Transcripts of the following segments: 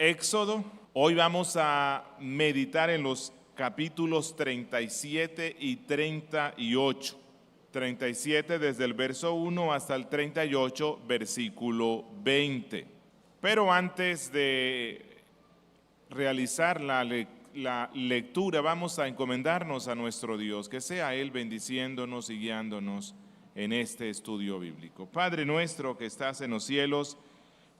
Éxodo. Hoy vamos a meditar en los capítulos 37 y 38. 37 desde el verso 1 hasta el 38, versículo 20. Pero antes de realizar la lectura, vamos a encomendarnos a nuestro Dios, que sea Él bendiciéndonos y guiándonos en este estudio bíblico. Padre nuestro que estás en los cielos,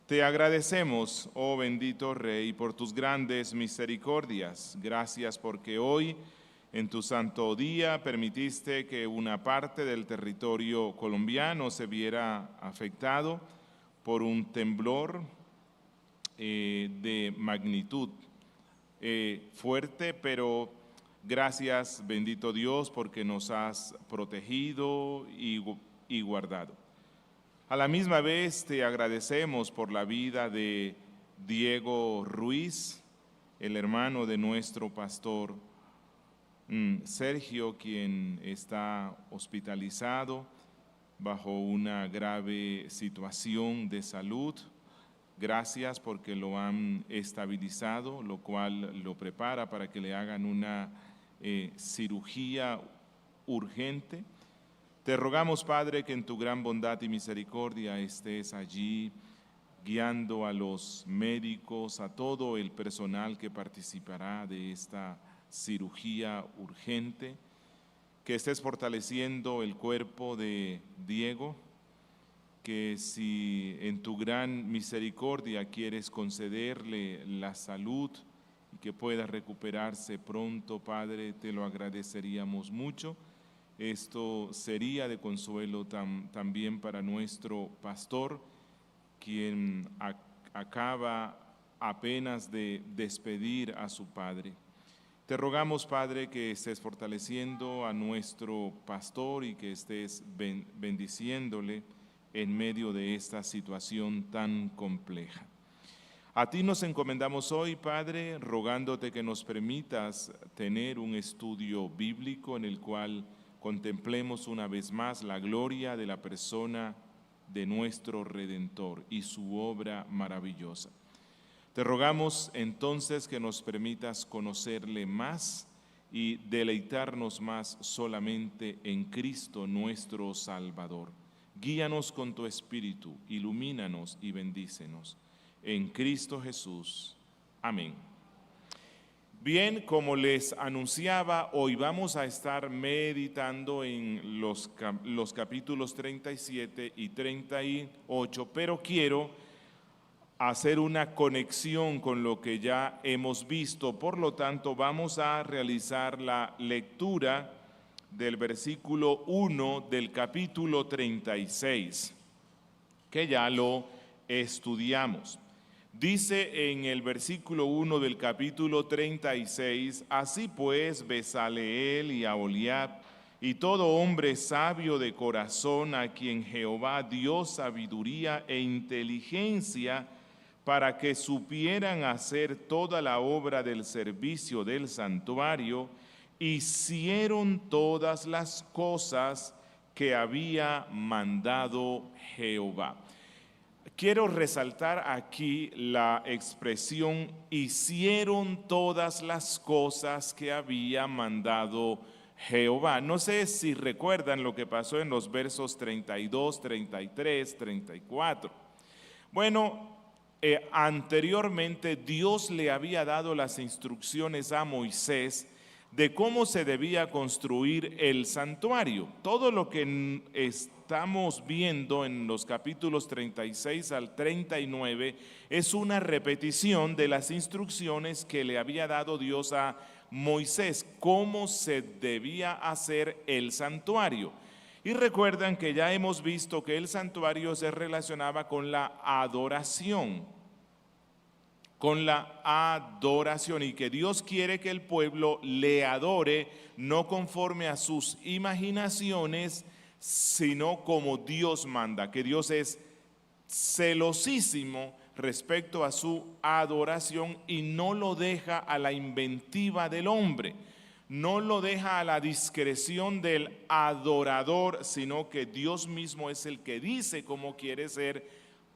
te agradecemos, oh bendito Rey, por tus grandes misericordias. Gracias porque hoy, en tu santo día, permitiste que una parte del territorio colombiano se viera afectado por un temblor de magnitud fuerte, pero gracias, bendito Dios, porque nos has protegido y guardado. A la misma vez te agradecemos por la vida de Diego Ruiz, el hermano de nuestro pastor Sergio, quien está hospitalizado bajo una grave situación de salud. Gracias porque lo han estabilizado, lo cual lo prepara para que le hagan una cirugía urgente. Te rogamos, Padre, que en tu gran bondad y misericordia estés allí guiando a los médicos, a todo el personal que participará de esta cirugía urgente, que estés fortaleciendo el cuerpo de Diego, que si en tu gran misericordia quieres concederle la salud y que pueda recuperarse pronto, Padre, te lo agradeceríamos mucho. Esto sería de consuelo también para nuestro pastor, quien acaba apenas de despedir a su padre. Te rogamos, Padre, que estés fortaleciendo a nuestro pastor y que estés bendiciéndole en medio de esta situación tan compleja. A ti nos encomendamos hoy, Padre, rogándote que nos permitas tener un estudio bíblico en el cual contemplemos una vez más la gloria de la persona de nuestro Redentor y su obra maravillosa. Te rogamos entonces que nos permitas conocerle más y deleitarnos más solamente en Cristo nuestro Salvador. Guíanos con tu Espíritu, ilumínanos y bendícenos. En Cristo Jesús. Amén. Bien, como les anunciaba, hoy vamos a estar meditando en los capítulos 37 y 38, pero quiero hacer una conexión con lo que ya hemos visto. Por lo tanto, vamos a realizar la lectura del versículo 1 del capítulo 36, que ya lo estudiamos. Dice en el versículo 1 del capítulo 36, así pues Bezaleel y Aholiab y todo hombre sabio de corazón a quien Jehová dio sabiduría e inteligencia para que supieran hacer toda la obra del servicio del santuario, hicieron todas las cosas que había mandado Jehová. Quiero resaltar aquí la expresión hicieron todas las cosas que había mandado Jehová. No sé si recuerdan lo que pasó en los versos 32, 33, 34. Bueno, anteriormente Dios le había dado las instrucciones a Moisés de cómo se debía construir el santuario. Todo lo que estamos viendo en los capítulos 36 al 39 es una repetición de las instrucciones que le había dado Dios a Moisés, cómo se debía hacer el santuario. Y recuerdan que ya hemos visto que el santuario se relacionaba con la adoración. Y que Dios quiere que el pueblo le adore no conforme a sus imaginaciones, sino como Dios manda, que Dios es celosísimo respecto a su adoración y no lo deja a la inventiva del hombre, no lo deja a la discreción del adorador, sino que Dios mismo es el que dice cómo quiere ser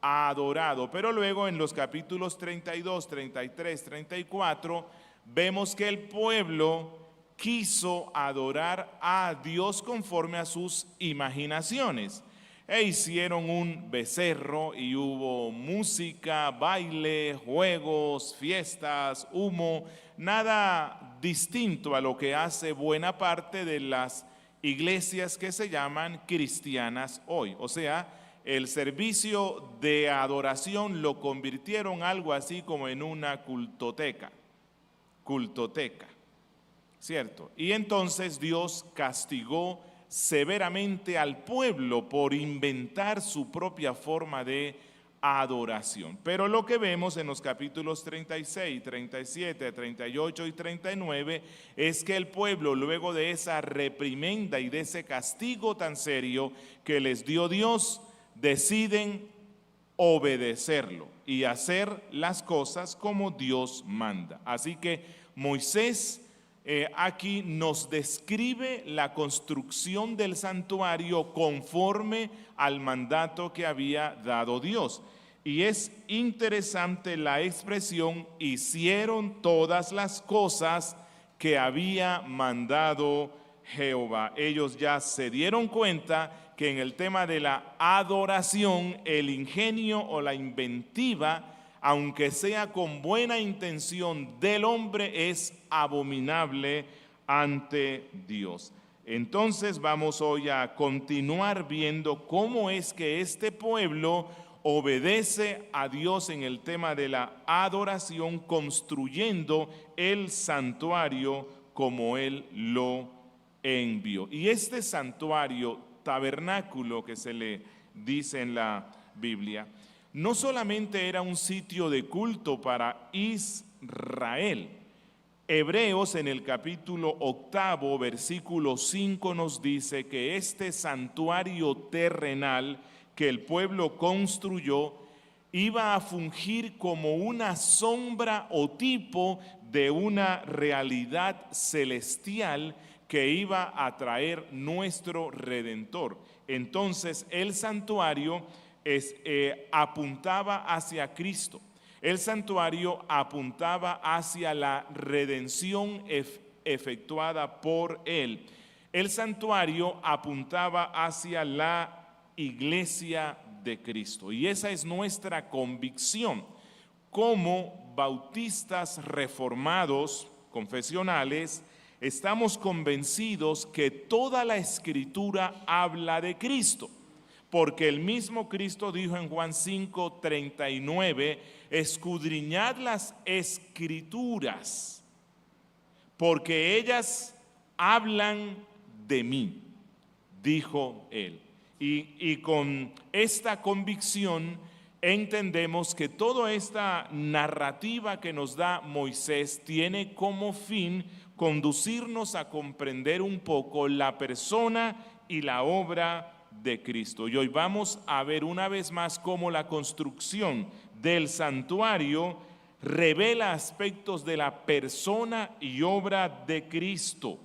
adorado. Pero luego en los capítulos 32, 33, 34, vemos que el pueblo quiso adorar a Dios conforme a sus imaginaciones. E hicieron un becerro y hubo música, baile, juegos, fiestas, humo, nada distinto a lo que hace buena parte de las iglesias que se llaman cristianas hoy. O sea, el servicio de adoración lo convirtieron algo así como en una cultoteca, ¿cierto? Y entonces Dios castigó severamente al pueblo por inventar su propia forma de adoración. Pero lo que vemos en los capítulos 36, 37, 38 y 39 es que el pueblo, luego de esa reprimenda y de ese castigo tan serio que les dio Dios, deciden obedecerlo y hacer las cosas como Dios manda. Así que Moisés aquí nos describe la construcción del santuario conforme al mandato que había dado Dios. Y es interesante la expresión, hicieron todas las cosas que había mandado Jehová. Ellos ya se dieron cuenta que en el tema de la adoración, el ingenio o la inventiva, aunque sea con buena intención del hombre, es abominable ante Dios. Entonces vamos hoy a continuar viendo cómo es que este pueblo obedece a Dios en el tema de la adoración, construyendo el santuario como Él lo envió. Y este santuario, tabernáculo que se le dice en la Biblia, no solamente era un sitio de culto para Israel. Hebreos en el capítulo 8, versículo 5 nos dice que este santuario terrenal que el pueblo construyó iba a fungir como una sombra o tipo de una realidad celestial que iba a traer nuestro Redentor. Entonces el santuario apuntaba hacia Cristo. El santuario apuntaba hacia la redención efectuada por Él. El santuario apuntaba hacia la iglesia de Cristo. Y esa es nuestra convicción. Como bautistas reformados, confesionales, estamos convencidos que toda la Escritura habla de Cristo. Porque el mismo Cristo dijo en Juan 5:39, escudriñad las Escrituras, porque ellas hablan de mí, dijo Él. Y con esta convicción entendemos que toda esta narrativa que nos da Moisés tiene como fin conducirnos a comprender un poco la persona y la obra de Cristo. Y hoy vamos a ver una vez más cómo la construcción del santuario revela aspectos de la persona y obra de Cristo,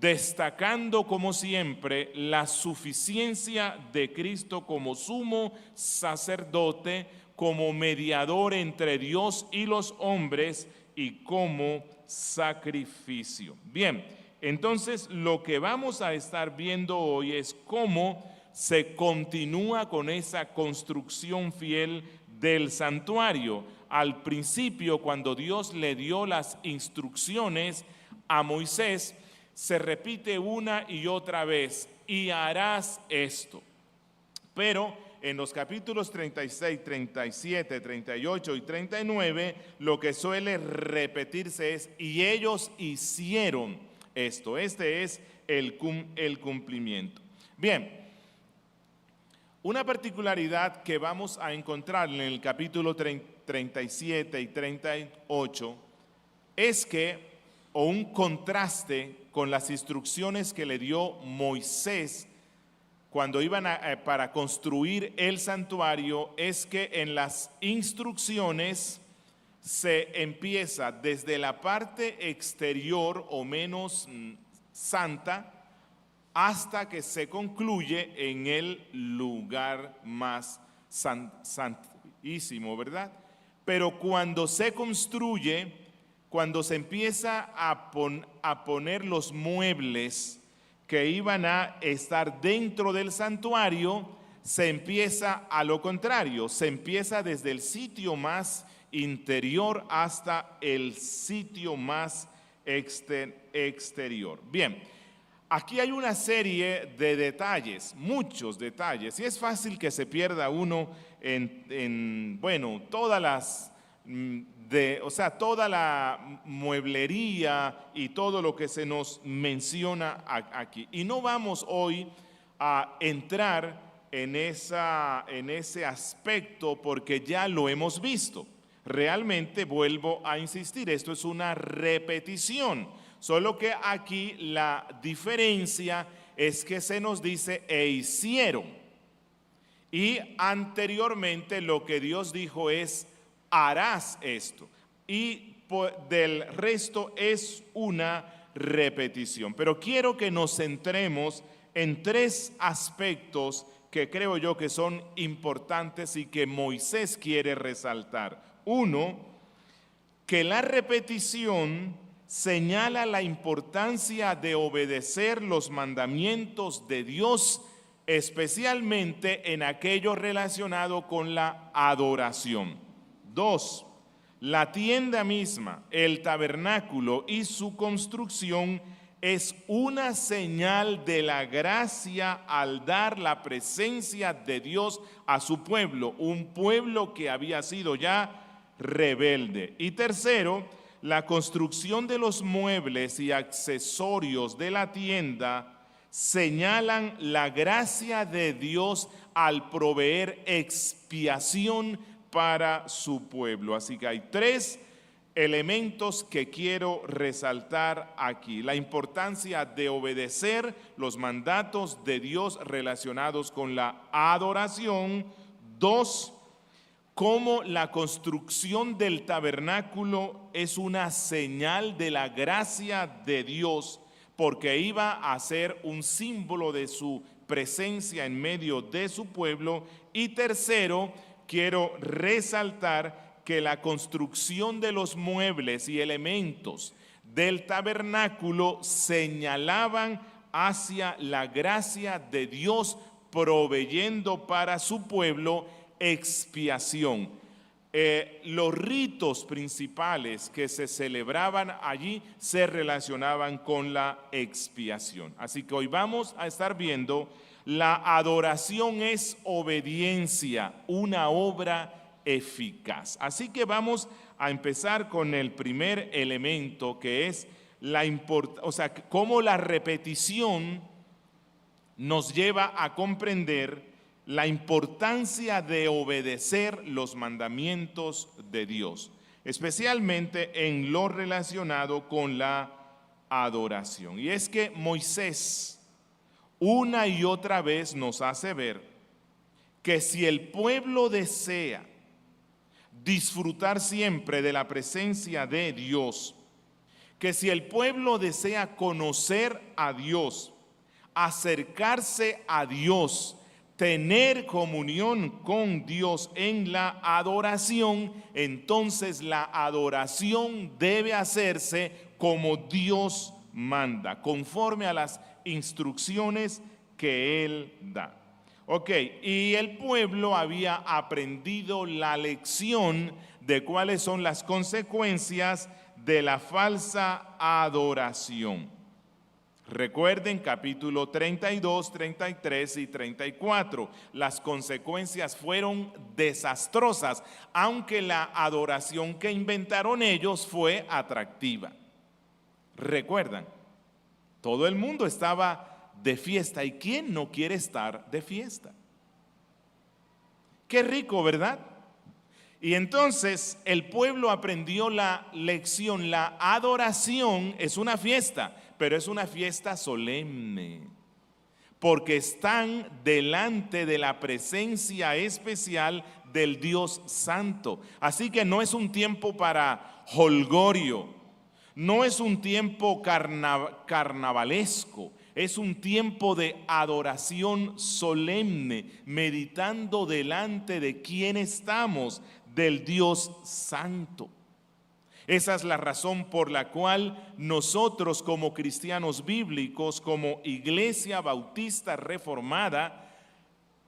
destacando como siempre la suficiencia de Cristo como sumo sacerdote, como mediador entre Dios y los hombres y como sacrificio. Bien. Entonces, lo que vamos a estar viendo hoy es cómo se continúa con esa construcción fiel del santuario. Al principio, cuando Dios le dio las instrucciones a Moisés, se repite una y otra vez, y harás esto. Pero en los capítulos 36, 37, 38 y 39, lo que suele repetirse es, y ellos hicieron esto. Este es el cumplimiento. Bien, una particularidad que vamos a encontrar en el capítulo 37 y 38 es que, o un contraste con las instrucciones que le dio Moisés cuando iban para construir el santuario, es que en las instrucciones se empieza desde la parte exterior o menos santa hasta que se concluye en el lugar más santísimo, ¿verdad? Pero cuando se construye, cuando se empieza a poner los muebles que iban a estar dentro del santuario, se empieza a lo contrario, se empieza desde el sitio más interior hasta el sitio más exterior. Bien, aquí hay una serie de detalles, muchos detalles, y es fácil que se pierda uno en todas las, toda la mueblería y todo lo que se nos menciona aquí. Y no vamos hoy a entrar en ese aspecto porque ya lo hemos visto. Realmente vuelvo a insistir, esto es una repetición, solo que aquí la diferencia es que se nos dice e hicieron. Y anteriormente lo que Dios dijo es harás esto. Y del resto es una repetición. Pero quiero que nos centremos en tres aspectos que creo yo que son importantes y que Moisés quiere resaltar. Uno, que la repetición señala la importancia de obedecer los mandamientos de Dios, especialmente en aquello relacionado con la adoración. Dos, la tienda misma, el tabernáculo y su construcción es una señal de la gracia al dar la presencia de Dios a su pueblo, un pueblo que había sido ya rebelde. Y tercero, la construcción de los muebles y accesorios de la tienda señalan la gracia de Dios al proveer expiación para su pueblo. Así que hay tres elementos que quiero resaltar aquí. La importancia de obedecer los mandatos de Dios relacionados con la adoración. Dos, cómo la construcción del tabernáculo es una señal de la gracia de Dios, porque iba a ser un símbolo de su presencia en medio de su pueblo. Y tercero, quiero resaltar que la construcción de los muebles y elementos del tabernáculo señalaban hacia la gracia de Dios proveyendo para su pueblo expiación. Los ritos principales que se celebraban allí se relacionaban con la expiación. Así que hoy vamos a estar viendo la adoración es obediencia, una obra eficaz. Así que vamos a empezar con el primer elemento, que es cómo la repetición nos lleva a comprender la importancia de obedecer los mandamientos de Dios, especialmente en lo relacionado con la adoración. Y es que Moisés una y otra vez nos hace ver que si el pueblo desea disfrutar siempre de la presencia de Dios, que si el pueblo desea conocer a Dios, acercarse a Dios, tener comunión con Dios en la adoración, entonces la adoración debe hacerse como Dios manda, conforme a las instrucciones que Él da. Ok, y el pueblo había aprendido la lección de cuáles son las consecuencias de la falsa adoración. Recuerden capítulo 32, 33 y 34. Las consecuencias fueron desastrosas, aunque la adoración que inventaron ellos fue atractiva. Recuerdan, todo el mundo estaba de fiesta. ¿Y quién no quiere estar de fiesta? Qué rico, ¿verdad? Y entonces el pueblo aprendió la lección. La adoración es una fiesta, pero es una fiesta solemne, porque están delante de la presencia especial del Dios Santo. Así que no es un tiempo para holgorio, no es un tiempo carnavalesco, Es un tiempo de adoración solemne, meditando delante de quién estamos, del Dios Santo. Esa es la razón por la cual nosotros como cristianos bíblicos, como Iglesia Bautista Reformada,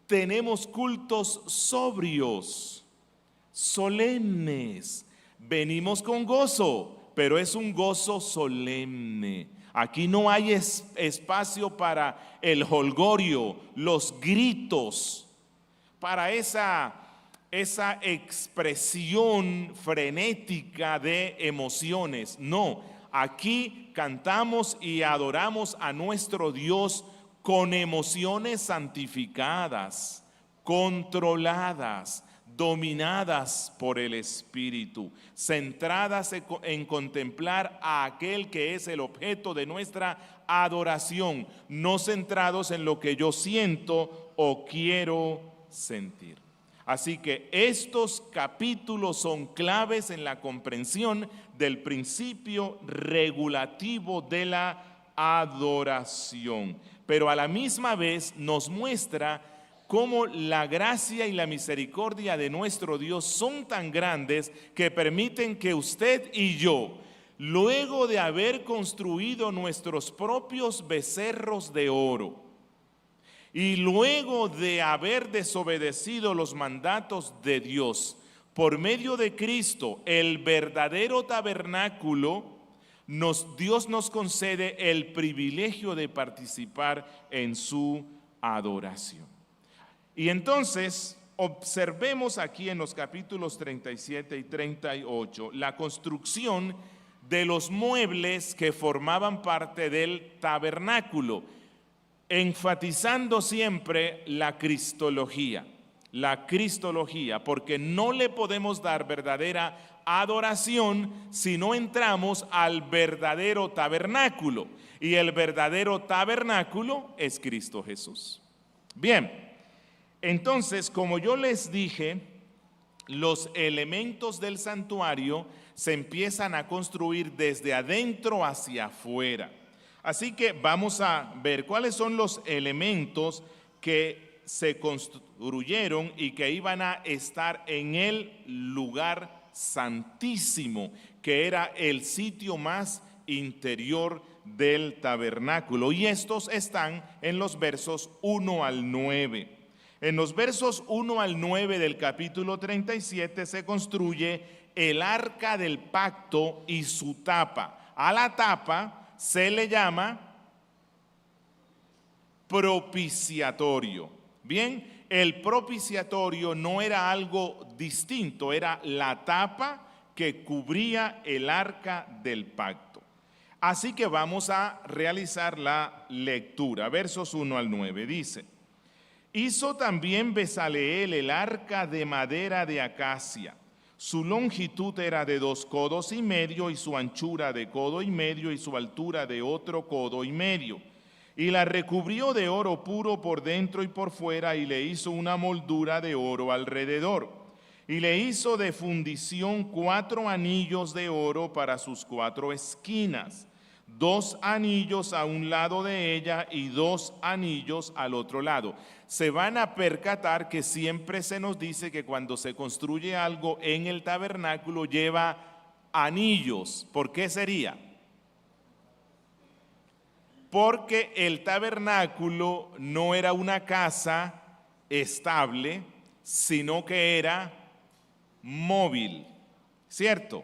tenemos cultos sobrios, solemnes. Venimos con gozo, pero es un gozo solemne. Aquí no hay espacio para el jolgorio, los gritos, para esa expresión frenética de emociones. No, aquí cantamos y adoramos a nuestro Dios con emociones santificadas, controladas, dominadas por el Espíritu, centradas en contemplar a aquel que es el objeto de nuestra adoración, no centrados en lo que yo siento o quiero sentir. Así que estos capítulos son claves en la comprensión del principio regulativo de la adoración, pero a la misma vez nos muestra cómo la gracia y la misericordia de nuestro Dios son tan grandes que permiten que usted y yo, luego de haber construido nuestros propios becerros de oro, y luego de haber desobedecido los mandatos de Dios, por medio de Cristo, el verdadero tabernáculo, Dios nos concede el privilegio de participar en su adoración. Y entonces, observemos aquí en los capítulos 37 y 38 la construcción de los muebles que formaban parte del tabernáculo, enfatizando siempre la cristología, porque no le podemos dar verdadera adoración si no entramos al verdadero tabernáculo, y el verdadero tabernáculo es Cristo Jesús. Bien, entonces, como yo les dije, los elementos del santuario se empiezan a construir desde adentro hacia afuera. Así que vamos a ver cuáles son los elementos que se construyeron y que iban a estar en el lugar santísimo, que era el sitio más interior del tabernáculo. Y estos están en los versos 1 al 9. En los versos 1 al 9 del capítulo 37 se construye el arca del pacto y su tapa. A la tapa se le llama propiciatorio. Bien, el propiciatorio no era algo distinto, era la tapa que cubría el arca del pacto. Así que vamos a realizar la lectura. Versos 1 al 9 dice: hizo también Bezaleel el arca de madera de acacia. Su longitud era de 2 codos y medio, y su anchura de codo y medio, y su altura de otro codo y medio. Y la recubrió de oro puro por dentro y por fuera, y le hizo una moldura de oro alrededor. Y le hizo de fundición 4 anillos de oro para sus 4 esquinas, 2 anillos a un lado de ella y 2 anillos al otro lado. Se van a percatar que siempre se nos dice que cuando se construye algo en el tabernáculo lleva anillos. ¿Por qué sería? Porque el tabernáculo no era una casa estable, sino que era móvil, ¿cierto?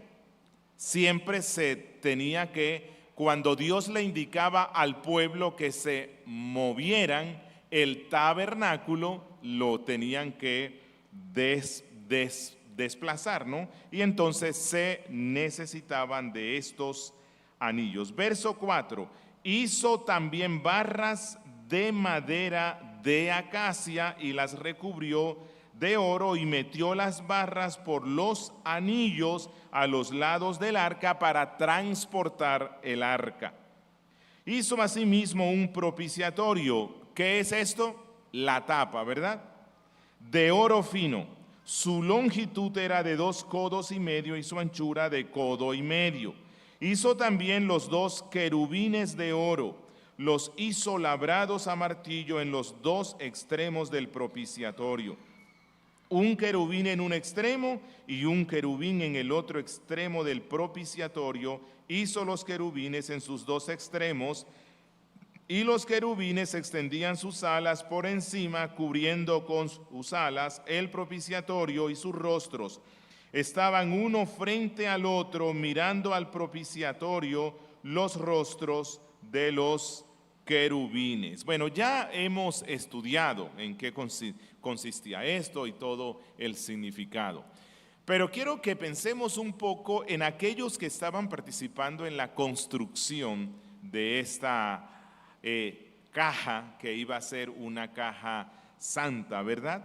Siempre se tenía que, cuando Dios le indicaba al pueblo que se movieran, el tabernáculo lo tenían que desplazar, ¿no? Y entonces se necesitaban de estos anillos. Verso 4, hizo también barras de madera de acacia y las recubrió de oro y metió las barras por los anillos a los lados del arca para transportar el arca. Hizo asimismo un propiciatorio. ¿Qué es esto? La tapa, ¿verdad? De oro fino. Su longitud era de 2 codos y medio y su anchura de codo y medio. Hizo también los 2 querubines de oro. los hizo labrados a martillo en los dos extremos del propiciatorio. Un querubín en un extremo y un querubín en el otro extremo del propiciatorio. Hizo los querubines en sus dos extremos, y los querubines extendían sus alas por encima, cubriendo con sus alas el propiciatorio y sus rostros. Estaban uno frente al otro, mirando al propiciatorio los rostros de los querubines. Bueno, ya hemos estudiado en qué consistía esto y todo el significado. Pero quiero que pensemos un poco en aquellos que estaban participando en la construcción de esta caja que iba a ser una caja santa, ¿verdad?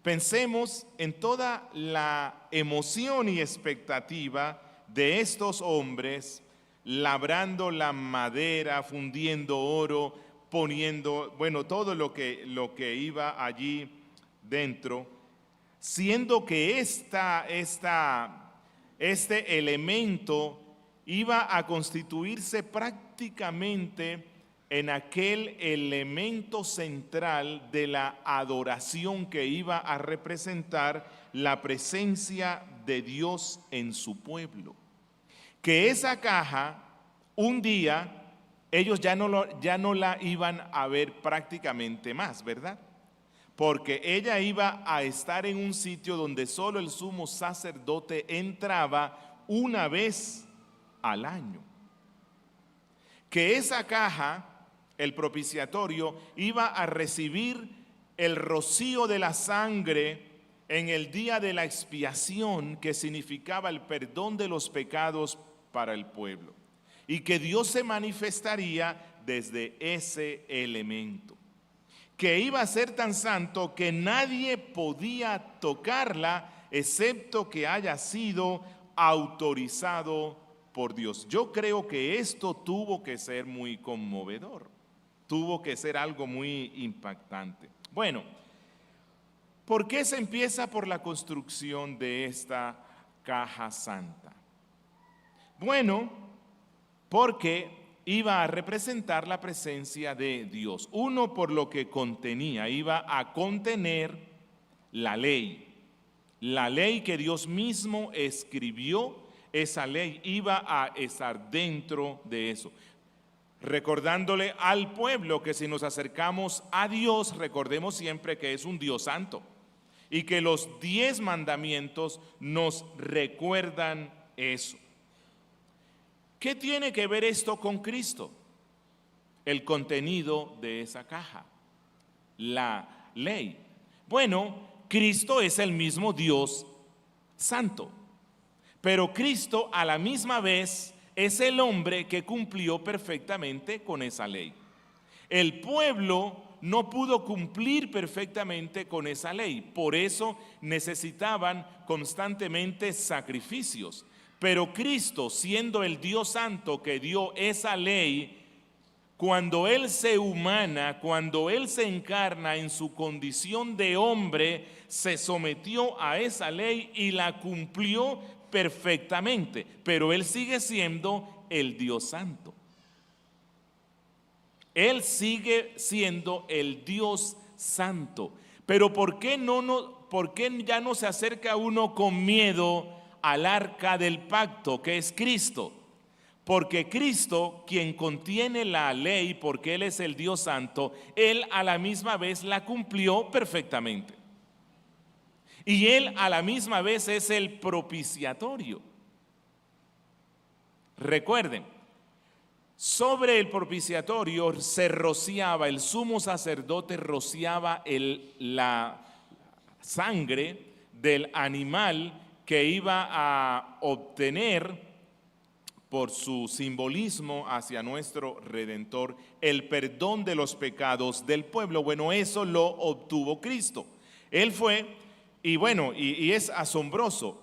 Pensemos en toda la emoción y expectativa de estos hombres labrando la madera, fundiendo oro, poniendo, bueno, todo lo que iba allí dentro, siendo que este elemento iba a constituirse prácticamente en aquel elemento central de la adoración que iba a representar la presencia de Dios en su pueblo. Que esa caja, un día, ellos ya no la iban a ver prácticamente más, ¿verdad? Porque ella iba a estar en un sitio donde solo el sumo sacerdote entraba una vez al año. Que esa caja, el propiciatorio, iba a recibir el rocío de la sangre en el día de la expiación, que significaba el perdón de los pecados para el pueblo, y que Dios se manifestaría desde ese elemento, que iba a ser tan santo que nadie podía tocarla excepto que haya sido autorizado por Dios. Yo creo que esto tuvo que ser muy conmovedor, tuvo que ser algo muy impactante. Bueno, ¿por qué se empieza por la construcción de esta caja santa? Bueno, porque iba a representar la presencia de Dios. Uno, por lo que contenía, iba a contener la ley que Dios mismo escribió. Esa ley iba a estar dentro de eso, recordándole al pueblo que si nos acercamos a Dios, recordemos siempre que es un Dios santo y que los 10 mandamientos nos recuerdan eso. ¿Qué tiene que ver esto con Cristo? El contenido de esa caja, la ley. Bueno, Cristo es el mismo Dios santo, pero Cristo a la misma vez es el hombre que cumplió perfectamente con esa ley. El pueblo no pudo cumplir perfectamente con esa ley, por eso necesitaban constantemente sacrificios. Pero Cristo, siendo el Dios santo que dio esa ley, cuando Él se humana, cuando Él se encarna en su condición de hombre, se sometió a esa ley y la cumplió perfectamente. Pero Él sigue siendo el Dios santo. Él sigue siendo el Dios santo. Pero ¿por qué ya no se acerca uno con miedo al arca del pacto, que es Cristo? Porque Cristo, quien contiene la ley, porque Él es el Dios santo, Él a la misma vez la cumplió perfectamente. Y Él a la misma vez es el propiciatorio. Recuerden, sobre el propiciatorio se rociaba, el sumo sacerdote rociaba la sangre del animal que iba a obtener por su simbolismo hacia nuestro Redentor el perdón de los pecados del pueblo. Bueno, eso lo obtuvo Cristo. Él fue, y bueno, y es asombroso,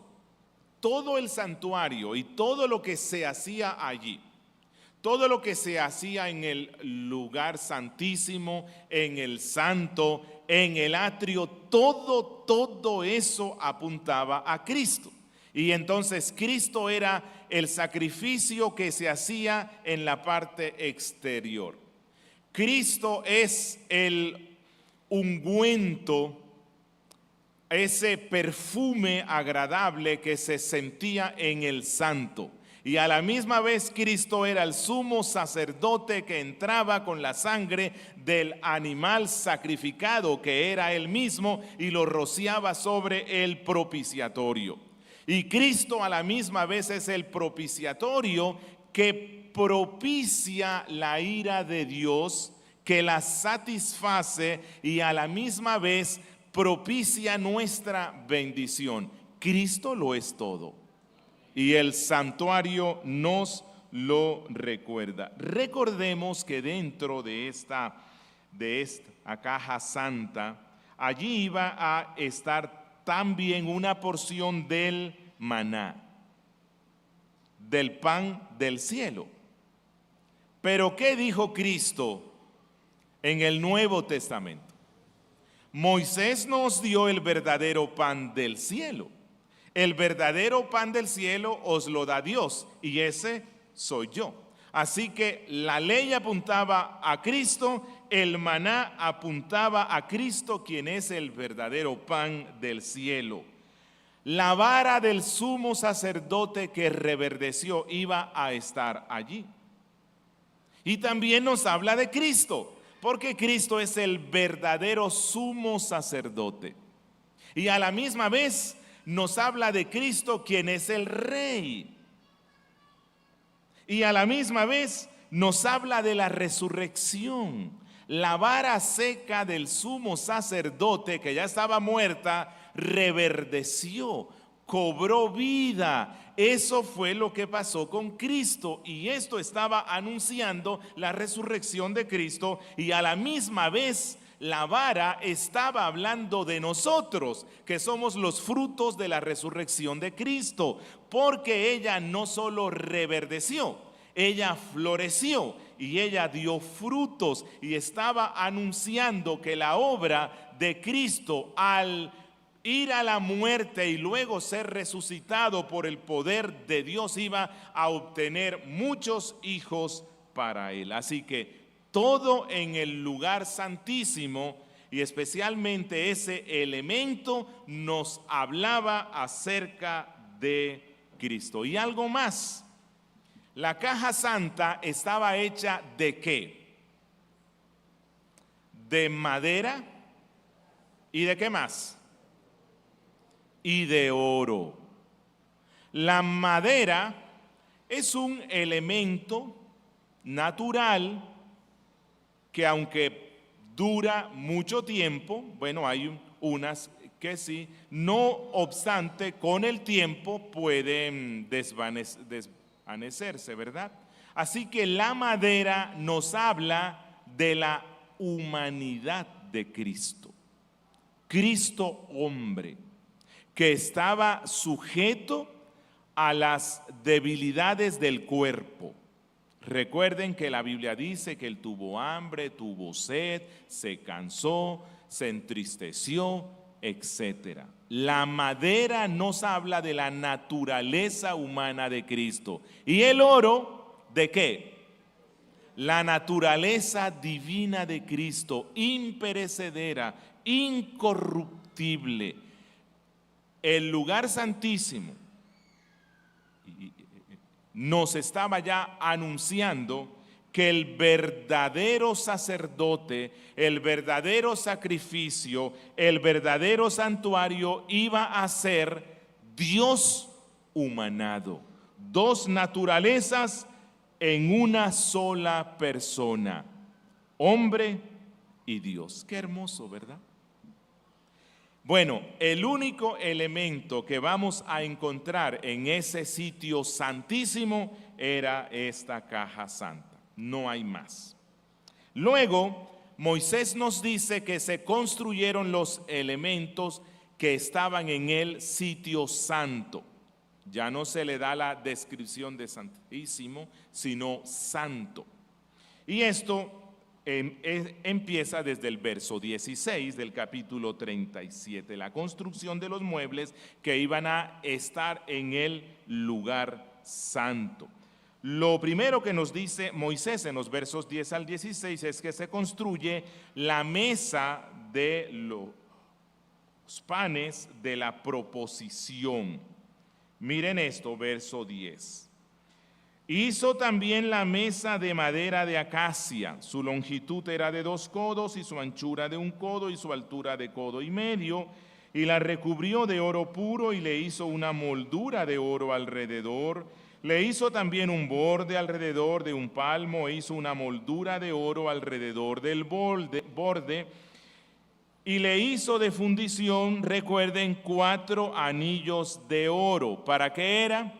todo el santuario y todo lo que se hacía allí, todo lo que se hacía en el lugar santísimo, en el santo, en el atrio, todo eso apuntaba a Cristo. Y entonces Cristo era el sacrificio que se hacía en la parte exterior. Cristo es el ungüento, ese perfume agradable que se sentía en el santo. Y a la misma vez Cristo era el sumo sacerdote que entraba con la sangre del animal sacrificado, que era él mismo, y lo rociaba sobre el propiciatorio. Y Cristo a la misma vez es el propiciatorio que propicia la ira de Dios, que la satisface y a la misma vez propicia nuestra bendición. Cristo lo es todo. Y el santuario nos lo recuerda. Recordemos que dentro de esta caja santa, allí iba a estar también una porción del maná, del pan del cielo. Pero ¿qué dijo Cristo en el Nuevo Testamento? Moisés nos dio el verdadero pan del cielo. El verdadero pan del cielo os lo da Dios, y ese soy yo. Así que la ley apuntaba a Cristo, el maná apuntaba a Cristo, quien es el verdadero pan del cielo. La vara del sumo sacerdote que reverdeció iba a estar allí. Y también nos habla de Cristo, porque Cristo es el verdadero sumo sacerdote. Y a la misma vez nos habla de Cristo, quien es el Rey. Y a la misma vez nos habla de la resurrección. La vara seca del sumo sacerdote, que ya estaba muerta, reverdeció, cobró vida. Eso fue lo que pasó con Cristo, y esto estaba anunciando la resurrección de Cristo, y a la misma vez la vara estaba hablando de nosotros, que somos los frutos de la resurrección de Cristo, porque ella no solo reverdeció, ella floreció y ella dio frutos, y estaba anunciando que la obra de Cristo, al ir a la muerte y luego ser resucitado por el poder de Dios, iba a obtener muchos hijos para él. Así que todo en el lugar santísimo, y especialmente ese elemento, nos hablaba acerca de Cristo. Y algo más, la caja santa estaba hecha ¿de qué? De madera. ¿Y de qué más? Y de oro. La madera es un elemento natural que, aunque dura mucho tiempo, bueno, hay unas que sí, no obstante, con el tiempo pueden desvanecerse, ¿verdad? Así que la madera nos habla de la humanidad de Cristo. Cristo hombre, que estaba sujeto a las debilidades del cuerpo. Recuerden que la Biblia dice que él tuvo hambre, tuvo sed, se cansó, se entristeció, etc. La madera nos habla de la naturaleza humana de Cristo. ¿Y el oro de qué? La naturaleza divina de Cristo, imperecedera, incorruptible. El lugar santísimo nos estaba ya anunciando que el verdadero sacerdote, el verdadero sacrificio, el verdadero santuario iba a ser Dios humanado. Dos naturalezas en una sola persona, hombre y Dios. Qué hermoso, ¿verdad? Bueno, el único elemento que vamos a encontrar en ese sitio santísimo era esta caja santa. No hay más. Luego, Moisés nos dice que se construyeron los elementos que estaban en el sitio santo. Ya no se le da la descripción de santísimo, sino santo. Y esto empieza desde el verso 16 del capítulo 37, la construcción de los muebles que iban a estar en el lugar santo. Lo primero que nos dice Moisés en los versos 10 al 16 es que se construye la mesa de los panes de la proposición. Miren esto, verso 10. Hizo también la mesa de madera de acacia, su longitud era de 2 codos y su anchura de 1 codo y su altura de 1,5 codos, y la recubrió de oro puro y le hizo una moldura de oro alrededor. Le hizo también un borde alrededor de 1 palmo e hizo una moldura de oro alrededor del borde y le hizo de fundición, recuerden, 4 anillos de oro. ¿Para qué era?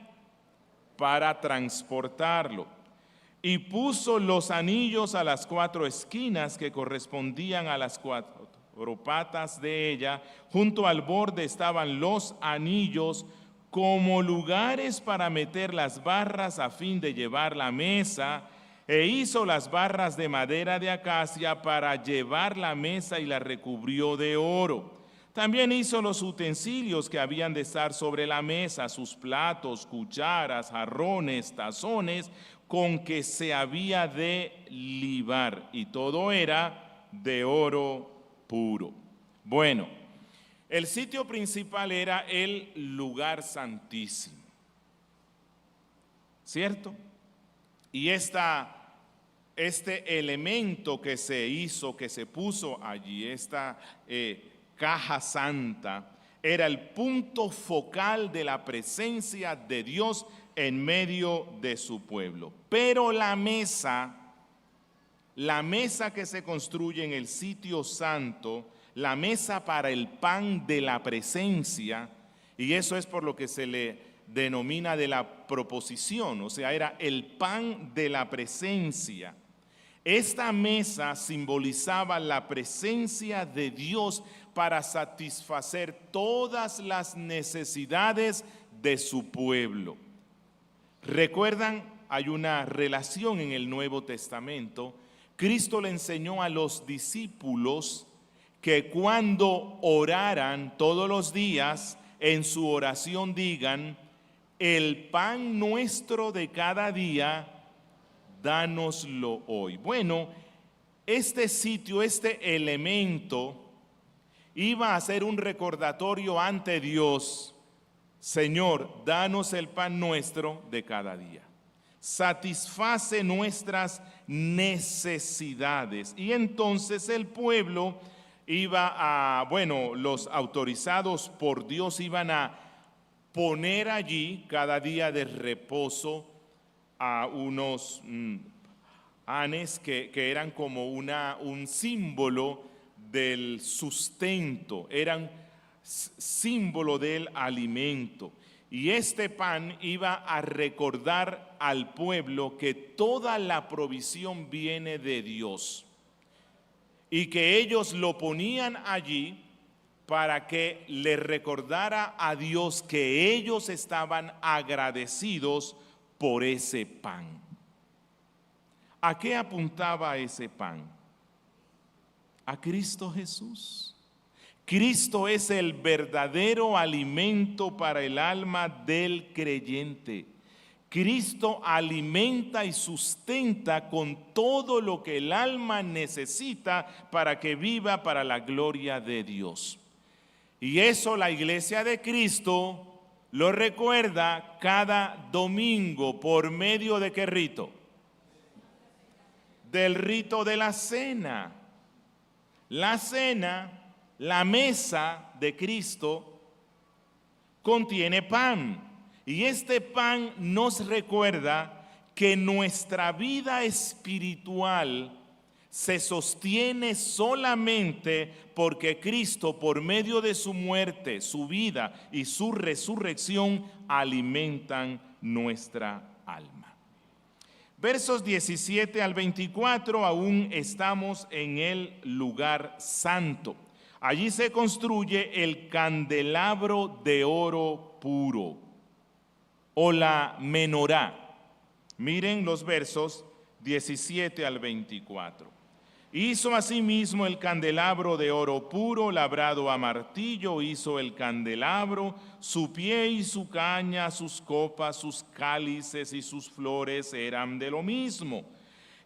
Para transportarlo. Y puso los anillos a las 4 esquinas que correspondían a las 4 patas de ella. Junto al borde estaban los anillos como lugares para meter las barras a fin de llevar la mesa, e hizo las barras de madera de acacia para llevar la mesa y la recubrió de oro. También hizo los utensilios que habían de estar sobre la mesa, sus platos, cucharas, jarrones, tazones, con que se había de libar, y todo era de oro puro. Bueno, el sitio principal era el lugar santísimo, ¿cierto? Y este elemento que se hizo, que se puso allí, esta caja santa, era el punto focal de la presencia de Dios en medio de su pueblo. Pero la mesa que se construye en el sitio santo, la mesa para el pan de la presencia, y eso es por lo que se le denomina de la proposición, o sea, era el pan de la presencia. Esta mesa simbolizaba la presencia de Dios para satisfacer todas las necesidades de su pueblo. ¿Recuerdan? Hay una relación en el Nuevo Testamento. Cristo le enseñó a los discípulos que cuando oraran todos los días, en su oración digan: el pan nuestro de cada día, dánoslo hoy. Bueno, este sitio, este elemento, iba a ser un recordatorio ante Dios: Señor, danos el pan nuestro de cada día. Satisface nuestras necesidades. Y entonces el pueblo los autorizados por Dios iban a poner allí cada día de reposo a unos panes que eran como un símbolo del sustento, eran símbolo del alimento. Y este pan iba a recordar al pueblo que toda la provisión viene de Dios y que ellos lo ponían allí para que le recordara a Dios que ellos estaban agradecidos por ese pan. ¿A qué apuntaba ese pan? A Cristo Jesús. Cristo es el verdadero alimento para el alma del creyente. Cristo alimenta y sustenta con todo lo que el alma necesita para que viva para la gloria de Dios. Y eso la Iglesia de Cristo lo recuerda cada domingo. ¿Por medio de qué rito? Del rito de la cena. La cena, la mesa de Cristo, contiene pan. Y este pan nos recuerda que nuestra vida espiritual se sostiene solamente porque Cristo, por medio de su muerte, su vida y su resurrección, alimentan nuestra alma. Versos 17 al 24, aún estamos en el lugar santo. Allí se construye el candelabro de oro puro, o la menorá. Miren los versos 17 al 24. Hizo asimismo el candelabro de oro puro, labrado a martillo, hizo el candelabro, su pie y su caña, sus copas, sus cálices y sus flores eran de lo mismo.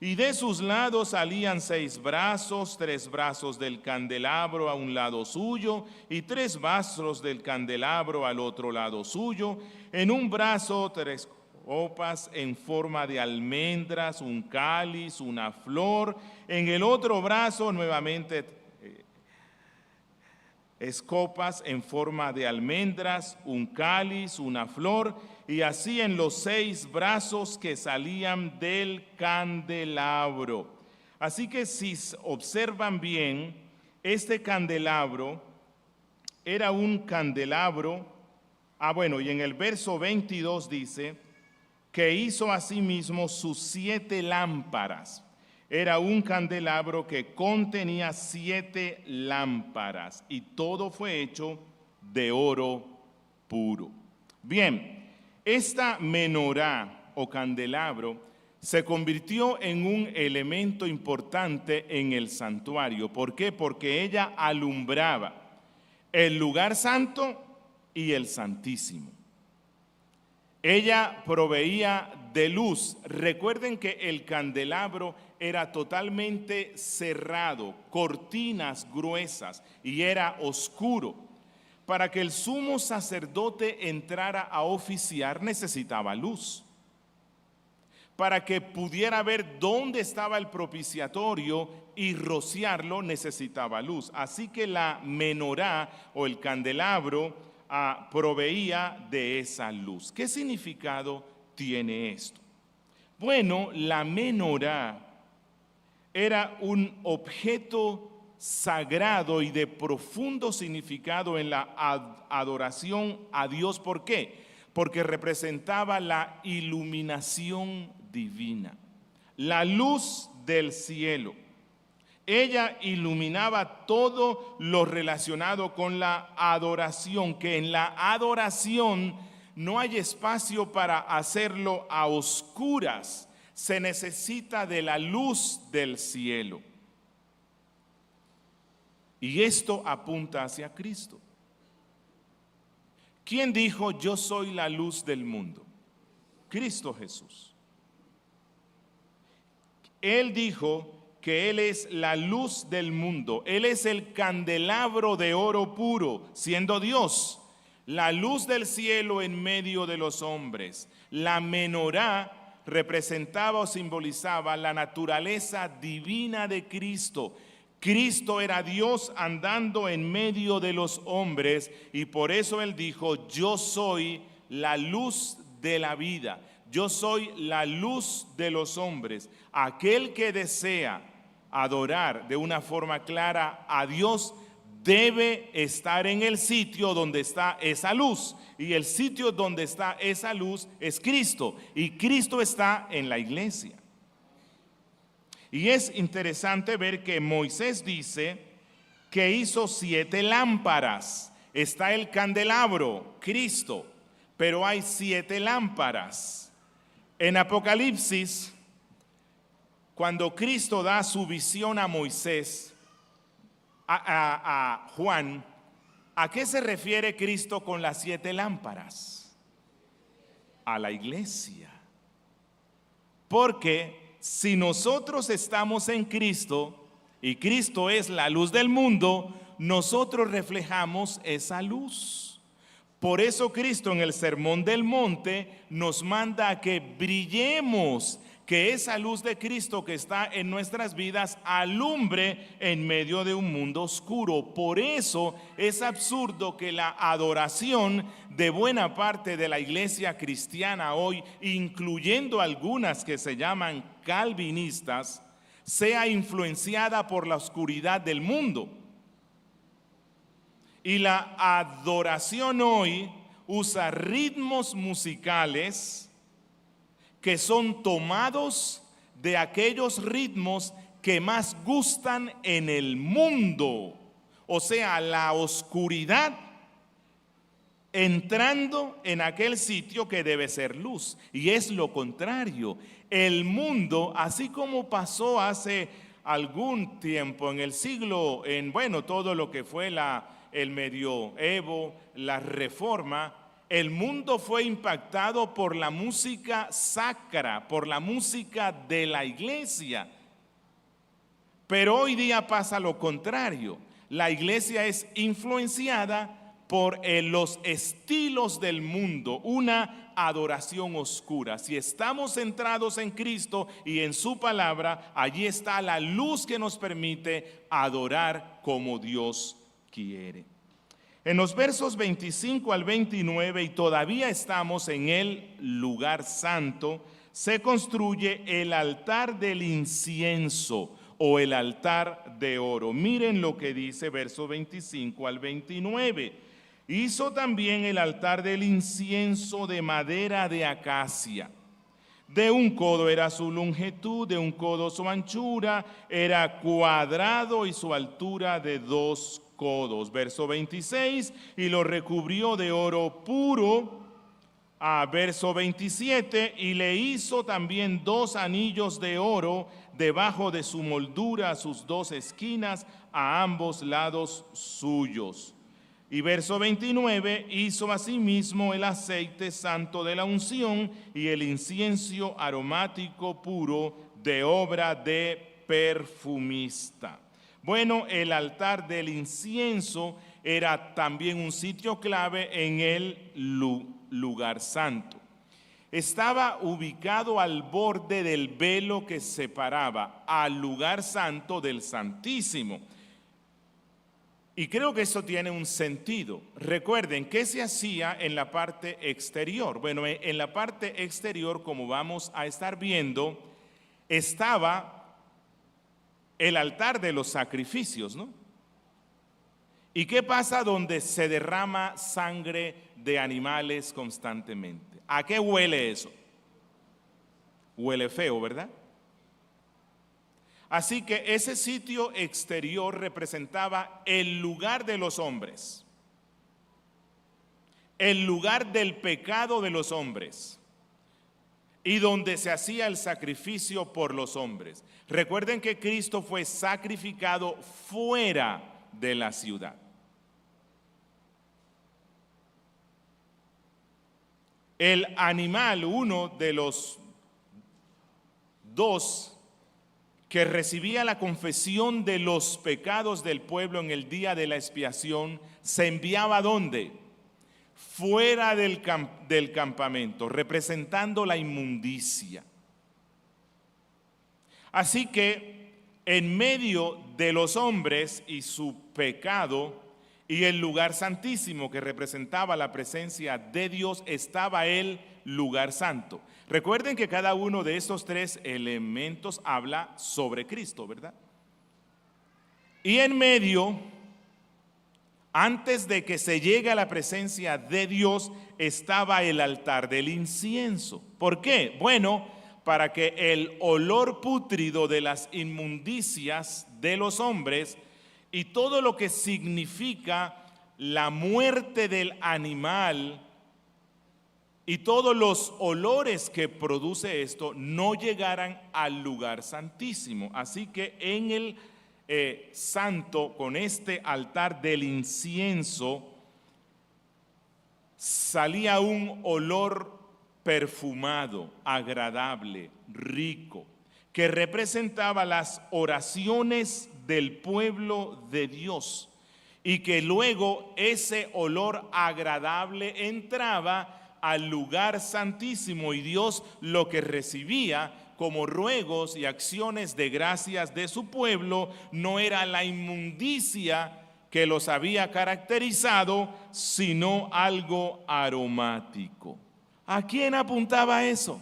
Y de sus lados salían 6 brazos, 3 brazos del candelabro a un lado suyo, y 3 brazos del candelabro al otro lado suyo. En un brazo 3 copas en forma de almendras, un cáliz, una flor. En el otro brazo nuevamente copas en forma de almendras, un cáliz, una flor, y así en los 6 brazos que salían del candelabro. Así que si observan bien, este candelabro era un candelabro. Y en el verso 22 dice que hizo asimismo sus 7 lámparas. Era un candelabro que contenía 7 lámparas y todo fue hecho de oro puro. Bien, esta menorá o candelabro se convirtió en un elemento importante en el santuario. ¿Por qué? Porque ella alumbraba el lugar santo y el santísimo. Ella proveía de luz. Recuerden que el candelabro era totalmente cerrado, cortinas gruesas, y era oscuro. Para que el sumo sacerdote entrara a oficiar necesitaba luz. Para que pudiera ver dónde estaba el propiciatorio y rociarlo necesitaba luz. Así que la menorá o el candelabro proveía de esa luz. ¿Qué significado tiene esto? Bueno, la menorá era un objeto sagrado y de profundo significado en la adoración a Dios. ¿Por qué? Porque representaba la iluminación divina, la luz del cielo. Ella iluminaba todo lo relacionado con la adoración, que en la adoración no hay espacio para hacerlo a oscuras. Se necesita de la luz del cielo. Y esto apunta hacia Cristo. ¿Quién dijo, yo soy la luz del mundo? Cristo Jesús. Él dijo que Él es la luz del mundo. Él es el candelabro de oro puro, siendo Dios, la luz del cielo en medio de los hombres. La menorá representaba o simbolizaba la naturaleza divina de Cristo. Cristo era Dios andando en medio de los hombres, y por eso Él dijo, yo soy la luz de la vida. Yo soy la luz de los hombres. Aquel que desea adorar de una forma clara a Dios debe estar en el sitio donde está esa luz. Y el sitio donde está esa luz es Cristo. Y Cristo está en la iglesia. Y es interesante ver que Moisés dice que hizo 7 lámparas. Está el candelabro, Cristo, pero hay 7 lámparas. En Apocalipsis, cuando Cristo da su visión a Moisés, a Juan, ¿a qué se refiere Cristo con las 7 lámparas? A la iglesia. Porque si nosotros estamos en Cristo y Cristo es la luz del mundo, nosotros reflejamos esa luz. Por eso Cristo en el Sermón del Monte nos manda a que brillemos, que esa luz de Cristo que está en nuestras vidas alumbre en medio de un mundo oscuro. Por eso es absurdo que la adoración de buena parte de la iglesia cristiana hoy, incluyendo algunas que se llaman calvinistas, sea influenciada por la oscuridad del mundo. Y la adoración hoy usa ritmos musicales que son tomados de aquellos ritmos que más gustan en el mundo. O sea, la oscuridad entrando en aquel sitio que debe ser luz. Y es lo contrario. El mundo, así como pasó hace algún tiempo, en el siglo, todo lo que fue el medioevo, la reforma, el mundo fue impactado por la música sacra, por la música de la iglesia. Pero hoy día pasa lo contrario. La iglesia es influenciada por los estilos del mundo, una adoración oscura. Si estamos centrados en Cristo y en su palabra, allí está la luz que nos permite adorar como Dios quiere. En los versos 25 al 29, y todavía estamos en el lugar santo, se construye el altar del incienso o el altar de oro. Miren lo que dice verso 25 al 29. Hizo también el altar del incienso de madera de acacia. De 1 codo era su longitud, de 1 codo su anchura, era cuadrado y su altura de 2 codos. Verso 26, y lo recubrió de oro puro. Verso 27, y le hizo también 2 anillos de oro debajo de su moldura a sus 2 esquinas, a ambos lados suyos. Y verso 29, hizo asimismo el aceite santo de la unción y el incienso aromático puro de obra de perfumista. Bueno, el altar del incienso era también un sitio clave en el lugar santo. Estaba ubicado al borde del velo que separaba al lugar santo del Santísimo. Y creo que eso tiene un sentido. Recuerden, ¿qué se hacía en la parte exterior? Bueno, en la parte exterior, como vamos a estar viendo, estaba el altar de los sacrificios, ¿no? ¿Y qué pasa donde se derrama sangre de animales constantemente? ¿A qué huele eso? Huele feo, ¿verdad? Así que ese sitio exterior representaba el lugar de los hombres, el lugar del pecado de los hombres y donde se hacía el sacrificio por los hombres. Recuerden que Cristo fue sacrificado fuera de la ciudad. El animal, uno de los 2 que recibía la confesión de los pecados del pueblo en el día de la expiación, se enviaba ¿dónde? Fuera del campamento, representando la inmundicia. Así que en medio de los hombres y su pecado y el lugar santísimo que representaba la presencia de Dios, estaba el lugar santo. Recuerden que cada uno de estos 3 elementos habla sobre Cristo, ¿verdad? Y en medio, antes de que se llegue a la presencia de Dios, estaba el altar del incienso. ¿Por qué? Bueno, para que el olor pútrido de las inmundicias de los hombres y todo lo que significa la muerte del animal y todos los olores que produce esto no llegaran al lugar santísimo. Así que en el santo, con este altar del incienso, salía un olor perfumado, agradable, rico, que representaba las oraciones del pueblo de Dios, y que luego ese olor agradable entraba al lugar santísimo y Dios lo que recibía como ruegos y acciones de gracias de su pueblo no era la inmundicia que los había caracterizado, sino algo aromático. ¿A quién apuntaba eso?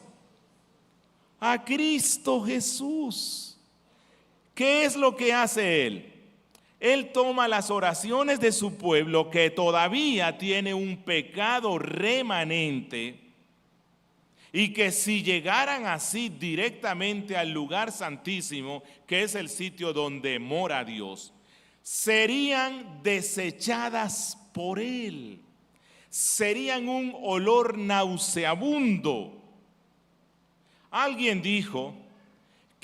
A Cristo Jesús. ¿Qué es lo que hace Él? Él toma las oraciones de su pueblo que todavía tiene un pecado remanente y que si llegaran así directamente al lugar santísimo, que es el sitio donde mora Dios, serían desechadas por Él, serían un olor nauseabundo. Alguien dijo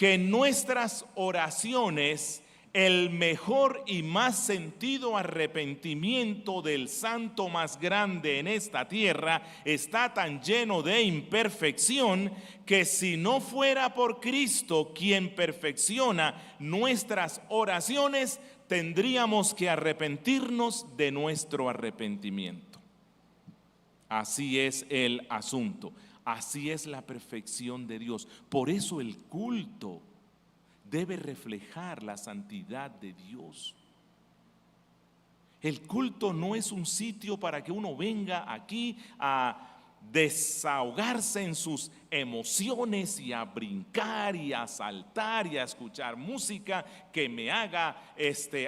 que nuestras oraciones, el mejor y más sentido arrepentimiento del santo más grande en esta tierra, está tan lleno de imperfección que si no fuera por Cristo quien perfecciona nuestras oraciones, tendríamos que arrepentirnos de nuestro arrepentimiento. Así es el asunto, así es la perfección de Dios. Por eso el culto debe reflejar la santidad de Dios. El culto no es un sitio para que uno venga aquí a desahogarse en sus emociones y a brincar y a saltar y a escuchar música que me haga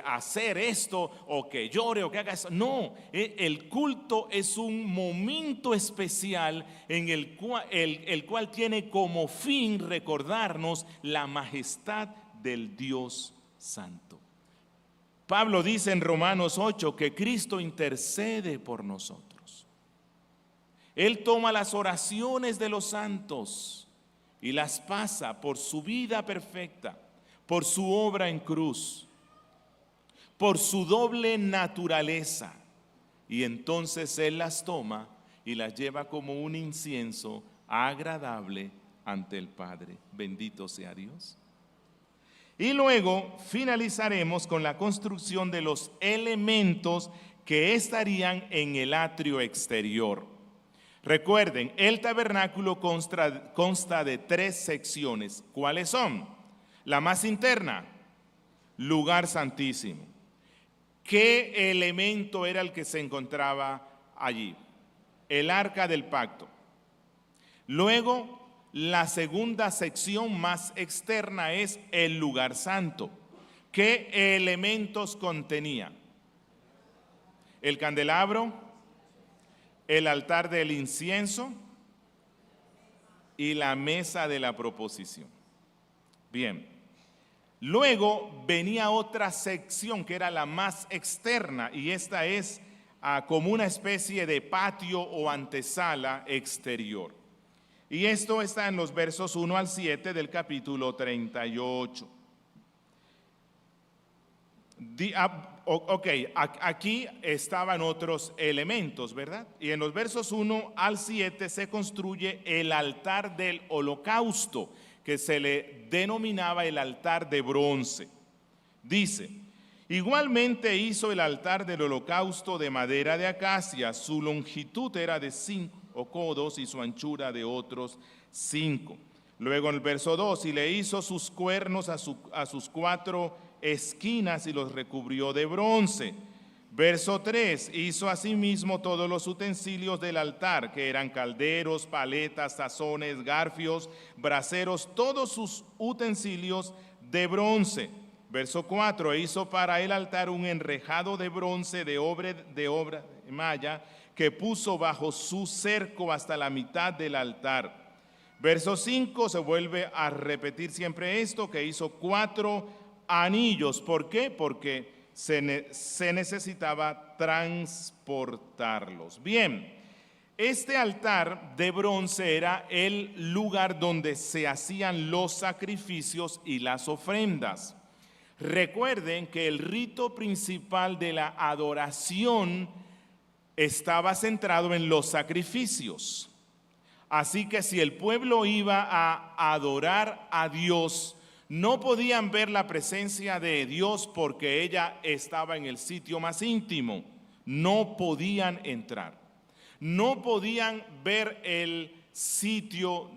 hacer esto o que llore o que haga eso. No, el culto es un momento especial en el cual tiene como fin recordarnos la majestad del Dios Santo. Pablo dice en Romanos 8 que Cristo intercede por nosotros. Él toma las oraciones de los santos y las pasa por su vida perfecta, por su obra en cruz, por su doble naturaleza. Y entonces Él las toma y las lleva como un incienso agradable ante el Padre. Bendito sea Dios. Y luego finalizaremos con la construcción de los elementos que estarían en el atrio exterior. Recuerden, el tabernáculo consta de 3 secciones. ¿Cuáles son? La más interna, lugar santísimo. ¿Qué elemento era el que se encontraba allí? El arca del pacto. Luego, la segunda sección más externa es el lugar santo. ¿Qué elementos contenía? El candelabro, el altar del incienso y la mesa de la proposición. Bien, luego venía otra sección que era la más externa y esta es como una especie de patio o antesala exterior. Y esto está en los versos 1 al 7 del capítulo 38. Aquí estaban otros elementos, ¿verdad? Y en los versos 1 al 7 se construye el altar del holocausto, que se le denominaba el altar de bronce. Dice: igualmente hizo el altar del holocausto de madera de acacia, su longitud era de 5 codos y su anchura de otros 5. Luego en el verso 2, y le hizo sus cuernos a sus 4 esquinas y los recubrió de bronce. Verso 3, hizo asimismo todos los utensilios del altar, que eran calderos, paletas, tazones, garfios, braseros, todos sus utensilios de bronce. Verso 4, hizo para el altar un enrejado de bronce de obra de malla, que puso bajo su cerco hasta la mitad del altar. Verso 5, se vuelve a repetir siempre esto, que hizo 4 anillos. ¿Por qué? Porque se necesitaba transportarlos. Bien, este altar de bronce era el lugar donde se hacían los sacrificios y las ofrendas. Recuerden que el rito principal de la adoración estaba centrado en los sacrificios. Así que si el pueblo iba a adorar a Dios, no podían ver la presencia de Dios porque ella estaba en el sitio más íntimo. No podían entrar. No podían ver el sitio,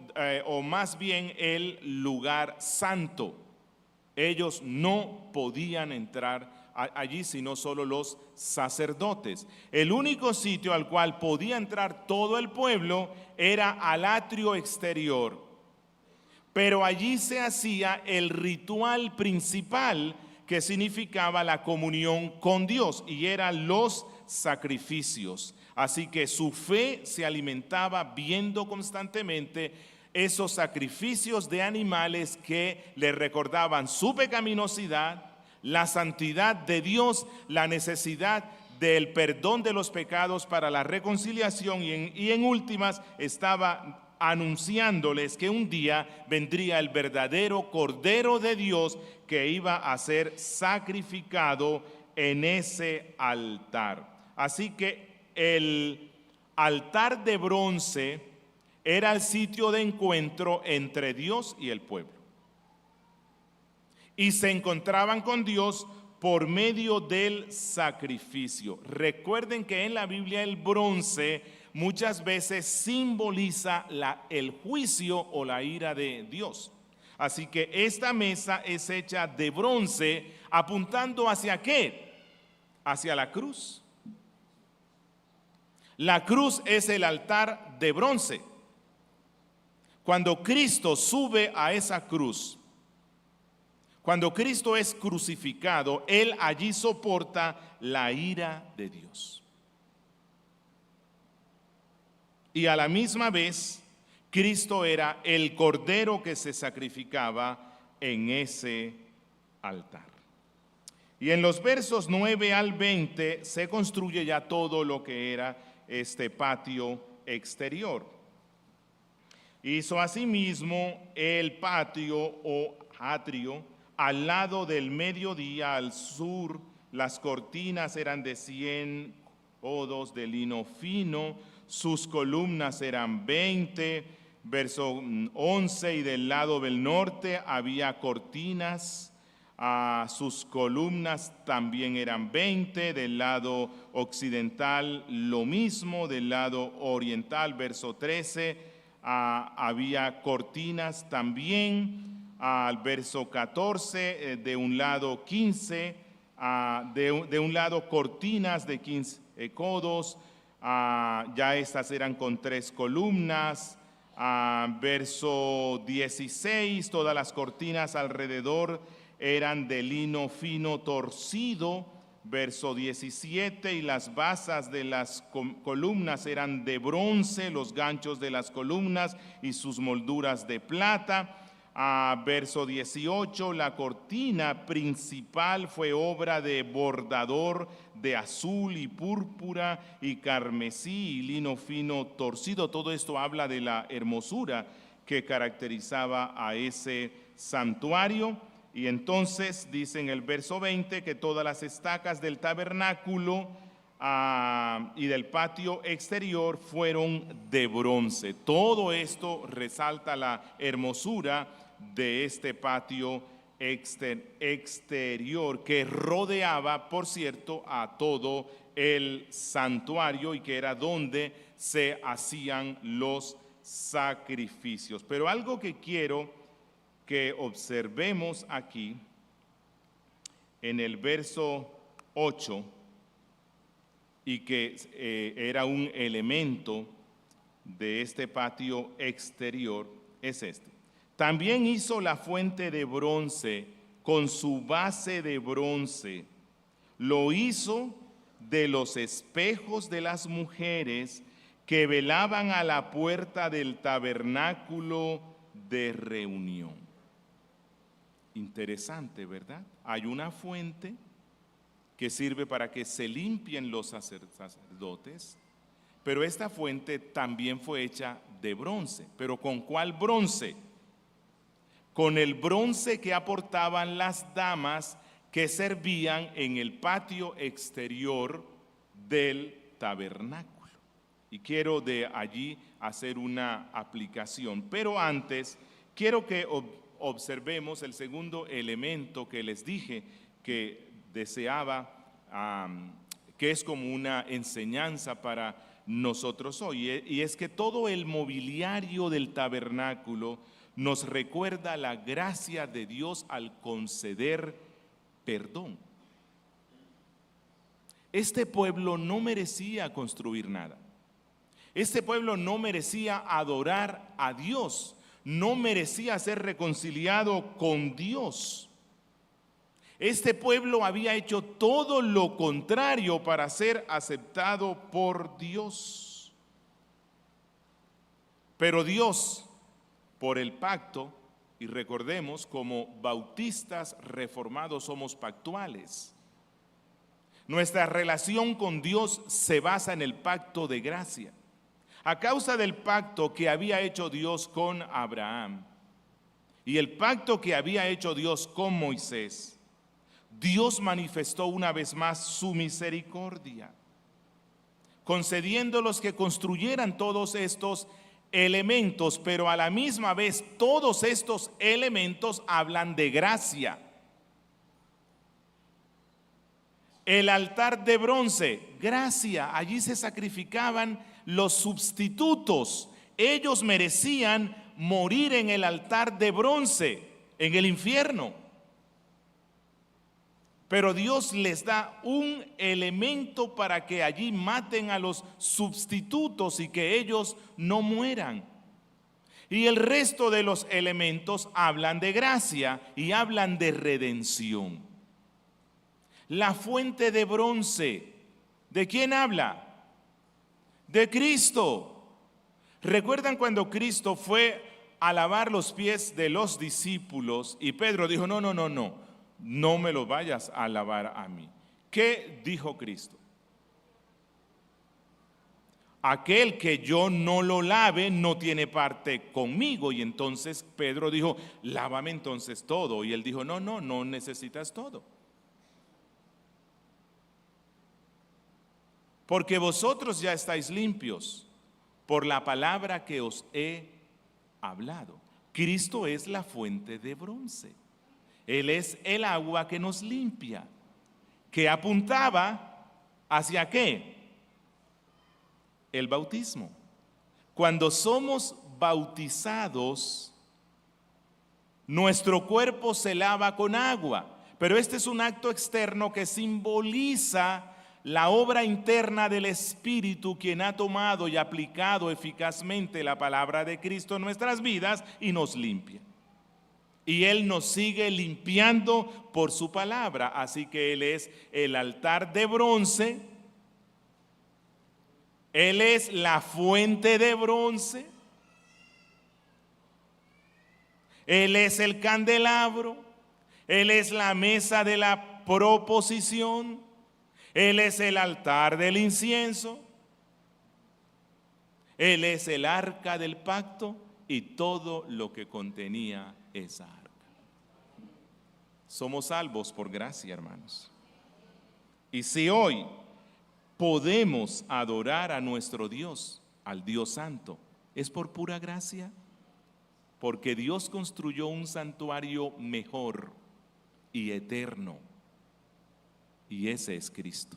o más bien el lugar santo. Ellos no podían entrar allí, sino solo los sacerdotes. El único sitio al cual podía entrar todo el pueblo era al atrio exterior. Pero allí se hacía el ritual principal que significaba la comunión con Dios y eran los sacrificios. Así que su fe se alimentaba viendo constantemente esos sacrificios de animales que le recordaban su pecaminosidad, la santidad de Dios, la necesidad del perdón de los pecados para la reconciliación y en últimas estaba anunciándoles que un día vendría el verdadero Cordero de Dios que iba a ser sacrificado en ese altar. Así que el altar de bronce era el sitio de encuentro entre Dios y el pueblo. Y se encontraban con Dios por medio del sacrificio. Recuerden que en la Biblia el bronce muchas veces simboliza el juicio o la ira de Dios. Así que esta mesa es hecha de bronce, apuntando ¿hacia qué? Hacia la cruz. La cruz es el altar de bronce. Cuando Cristo sube a esa cruz, cuando Cristo es crucificado, Él allí soporta la ira de Dios. Y a la misma vez, Cristo era el cordero que se sacrificaba en ese altar. Y en los versos 9 al 20 se construye ya todo lo que era este patio exterior. Hizo asimismo el patio o atrio al lado del mediodía al sur. Las cortinas eran de 100 codos de lino fino, sus columnas eran 20, verso 11, y del lado del norte había cortinas, sus columnas también eran 20, del lado occidental lo mismo, del lado oriental, verso 13, había cortinas también, al verso 14, de un lado 15, de un lado cortinas de 15 codos, ya estas eran con 3 columnas, verso 16, todas las cortinas alrededor eran de lino fino torcido, verso 17, y las basas de las columnas eran de bronce, los ganchos de las columnas y sus molduras de plata. Verso 18, la cortina principal fue obra de bordador de azul y púrpura y carmesí y lino fino torcido. Todo esto habla de la hermosura que caracterizaba a ese santuario. Y entonces dice en el verso 20 que todas las estacas del tabernáculo y del patio exterior fueron de bronce. Todo esto resalta la hermosura de este patio exterior que rodeaba, por cierto, a todo el santuario y que era donde se hacían los sacrificios. Pero algo que quiero que observemos aquí en el verso 8 y que era un elemento de este patio exterior es este. También hizo la fuente de bronce con su base de bronce. Lo hizo de los espejos de las mujeres que velaban a la puerta del tabernáculo de reunión. Interesante, ¿verdad? Hay una fuente que sirve para que se limpien los sacerdotes, pero esta fuente también fue hecha de bronce. ¿Pero con cuál bronce? Con el bronce que aportaban las damas que servían en el patio exterior del tabernáculo. Y quiero de allí hacer una aplicación, pero antes quiero que observemos el segundo elemento que les dije que deseaba, que es como una enseñanza para nosotros hoy, y es que todo el mobiliario del tabernáculo nos recuerda la gracia de Dios al conceder perdón. Este pueblo no merecía construir nada. Este pueblo no merecía adorar a Dios. No merecía ser reconciliado con Dios. Este pueblo había hecho todo lo contrario para ser aceptado por Dios. Pero Dios, por el pacto, y recordemos, como bautistas reformados somos pactuales. Nuestra relación con Dios se basa en el pacto de gracia. a causa del pacto que había hecho Dios con Abraham y el pacto que había hecho Dios con Moisés, Dios manifestó una vez más su misericordia, concediéndolos que construyeran todos estos elementos, pero a la misma vez todos estos elementos hablan de gracia. El altar de bronce, gracia, allí se sacrificaban los sustitutos. Ellos merecían morir en el altar de bronce, en el infierno. Pero Dios les da un elemento para que allí maten a los sustitutos y que ellos no mueran. Y el resto de los elementos hablan de gracia y hablan de redención. La fuente de bronce, ¿de quién habla? De Cristo. ¿Recuerdan cuando Cristo fue a lavar los pies de los discípulos y Pedro dijo, no me lo vayas a lavar a mí? ¿Qué dijo Cristo? Aquel que yo no lo lave no tiene parte conmigo. Y entonces Pedro dijo, lávame entonces todo. Y él dijo, no necesitas todo. Porque vosotros ya estáis limpios por la palabra que os he hablado. Cristo es la fuente de bronce. Él es el agua que nos limpia, que apuntaba ¿hacia qué? El bautismo. Cuando somos bautizados, nuestro cuerpo se lava con agua, pero este es un acto externo que simboliza la obra interna del Espíritu, quien ha tomado y aplicado eficazmente la palabra de Cristo en nuestras vidas y nos limpia. Y Él nos sigue limpiando por su palabra. Así que Él es el altar de bronce. Él es la fuente de bronce. Él es el candelabro. Él es la mesa de la proposición. Él es el altar del incienso. Él es el arca del pacto y todo lo que contenía esa arca. Somos salvos por gracia, hermanos. Y si hoy podemos adorar a nuestro Dios, al Dios Santo, es por pura gracia, porque Dios construyó un santuario mejor y eterno. Y ese es Cristo.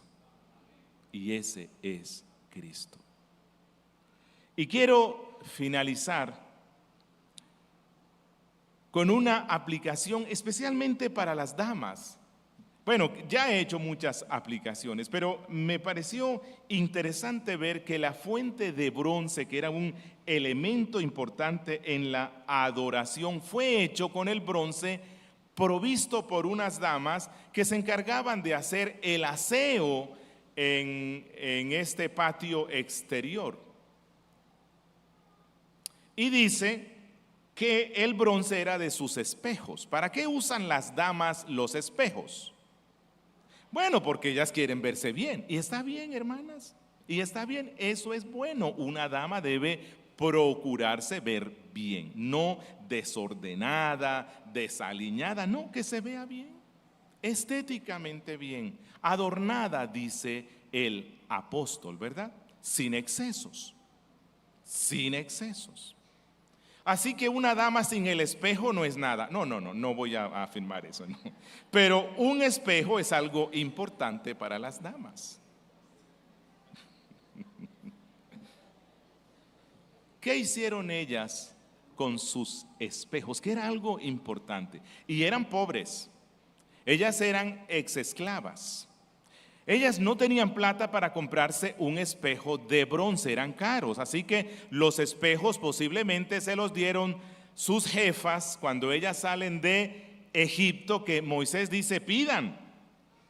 Y ese es Cristo. Y quiero finalizar con una aplicación especialmente para las damas. Bueno, ya he hecho muchas aplicaciones, pero me pareció interesante ver que la fuente de bronce, que era un elemento importante en la adoración, fue hecho con el bronce provisto por unas damas que se encargaban de hacer el aseo en este patio exterior. Y dice que el bronce era de sus espejos. ¿Para qué usan las damas los espejos? Bueno, porque ellas quieren verse bien. Y está bien, hermanas. Y está bien, eso es bueno. Una dama debe procurarse ver bien, no desordenada, desaliñada, no, que se vea bien, estéticamente bien, adornada, dice el apóstol, ¿verdad? Sin excesos, sin excesos. Así que una dama sin el espejo no es nada. No voy a afirmar eso, no. Pero un espejo es algo importante para las damas. ¿Qué hicieron ellas con sus espejos? Que era algo importante. Y eran pobres. Ellas eran exesclavas. Ellas no tenían plata para comprarse un espejo de bronce, eran caros. Así que los espejos posiblemente se los dieron sus jefas cuando ellas salen de Egipto, que Moisés dice pidan.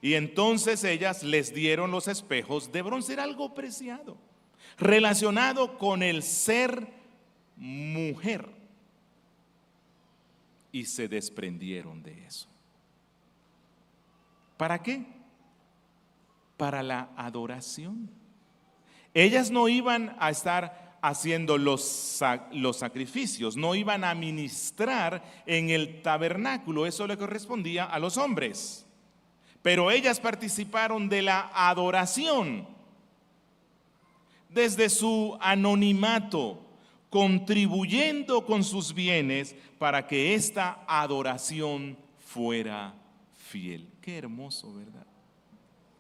Y entonces ellas les dieron los espejos de bronce. Era algo preciado, relacionado con el ser mujer, y se desprendieron de eso. ¿Para qué? Para la adoración. Ellas no iban a estar haciendo los sacrificios, no iban a ministrar en el tabernáculo, eso le correspondía a los hombres. Pero ellas participaron de la adoración desde su anonimato, contribuyendo con sus bienes para que esta adoración fuera fiel. Qué hermoso, ¿verdad?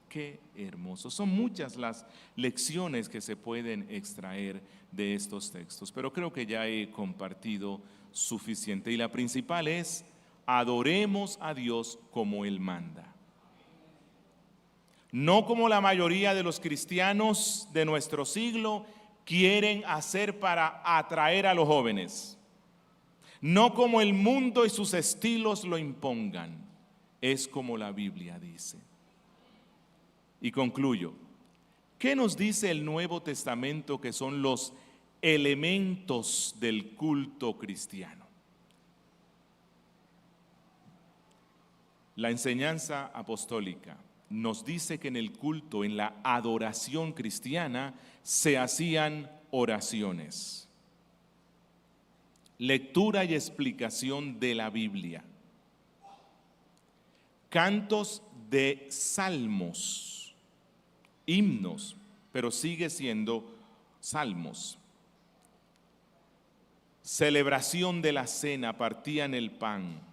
Qué hermoso. Son muchas las lecciones que se pueden extraer de estos textos, pero creo que ya he compartido suficiente. Y la principal es: adoremos a Dios como Él manda. No como la mayoría de los cristianos de nuestro siglo quieren hacer para atraer a los jóvenes. No como el mundo y sus estilos lo impongan. Es como la Biblia dice. Y concluyo. ¿Qué nos dice el Nuevo Testamento que son los elementos del culto cristiano? La enseñanza apostólica nos dice que en el culto, en la adoración cristiana, se hacían oraciones, lectura y explicación de la Biblia, cantos de salmos, himnos, pero sigue siendo salmos, celebración de la cena, partían el pan,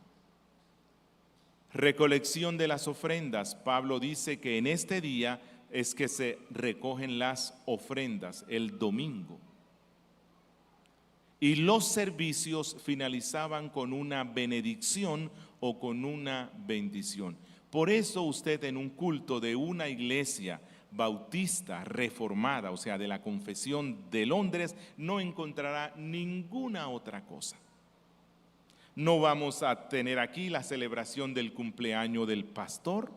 recolección de las ofrendas. Pablo dice que en este día es que se recogen las ofrendas, el domingo. Y los servicios finalizaban con una benedicción o con una bendición. Por eso usted en un culto de una iglesia bautista reformada, o sea, de la Confesión de Londres, no encontrará ninguna otra cosa. No vamos a tener aquí la celebración del cumpleaños del pastor.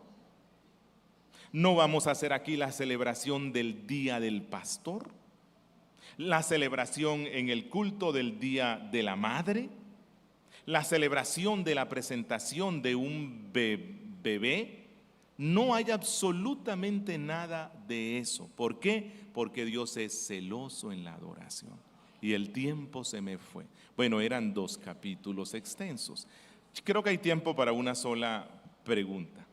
No vamos a hacer aquí la celebración del día del pastor. La celebración en el culto del día de la madre. La celebración de la presentación de un bebé. No hay absolutamente nada de eso. ¿Por qué? Porque Dios es celoso en la adoración. Y el tiempo se me fue. Bueno, eran 2 capítulos extensos. Creo que hay tiempo para una sola pregunta.